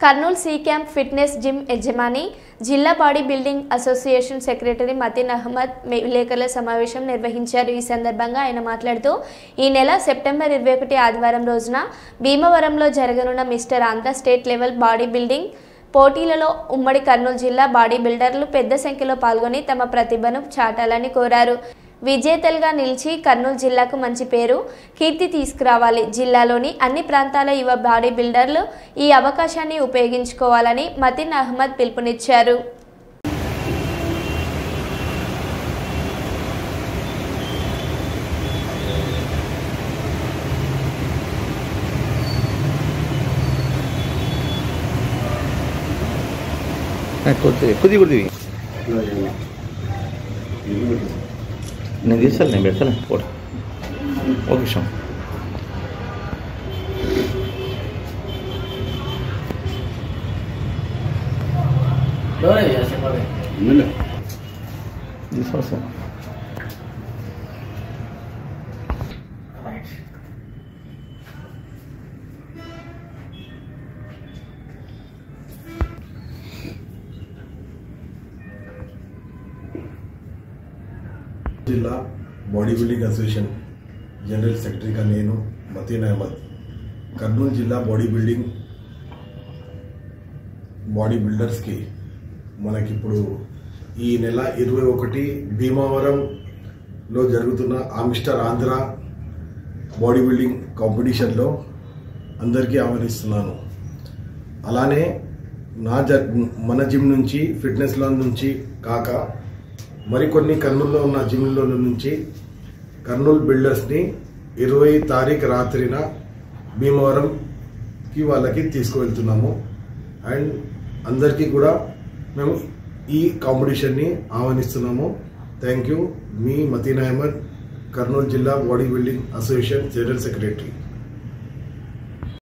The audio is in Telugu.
Kurnool C camp fitness gym యజమాని జిల్లా body building association secretary Mateen Ahmed విలేకరుల సమావేశం నిర్వహించారు। ఈ సందర్భంగా ఆయన మాట్లాడుతూ ఈ నెల సెప్టెంబర్ 21 ఆదివారం రోజున భీమవరంలో జరగనున్న mister Andhra state level body building పోటీలలో ఉమ్మడి కర్నూలు జిల్లా బాడీ బిల్డర్లు పెద్ద సంఖ్యలో పాల్గొని తమ ప్రతిభను చాటాలని కోరారు। విజేతలుగా నిలిచి కర్నూలు జిల్లాకు మంచి పేరు కీర్తి తీసుకురావాలి। జిల్లాలోని అన్ని ప్రాంతాల యువ బాడీ బిల్డర్లు ఈ అవకాశాన్ని ఉపయోగించుకోవాలని మతీన్ అహ్మద్ పిలుపునిచ్చారు। నేను తీస్తాను, నేను పెడతాను ఫోటో ఒక నిమిషం। తీసుకోండి సార్। जिला body building association general secretary का నేను మతీన్ అహ్మద్ కర్నూలు జిల్లా బాడీ బిల్డర్స్ కి మనకి ఇప్పుడు ఈ నెల 21 భీమవరంలో జరుగుతున్న mister Andhra body building competition లో అందరికీ ఆహ్వానిస్తున్నాను। అలానే మన జిమ్ నుంచి ఫిట్నెస్ లాన్ నుంచి కాక మరికొన్ని కర్నూలులో ఉన్న జిమ్ల నుంచి కర్నూలు బిల్డర్స్ని 20 తారీఖు రాత్రిన భీమవరంకి వాళ్ళకి తీసుకువెళ్తున్నాము। అండ్ అందరికీ కూడా మేము ఈ కాంపిటీషన్ని ఆహ్వానిస్తున్నాము। Thank you. మీ మతీన్ అహ్మద్, కర్నూలు జిల్లా body building association general secretary.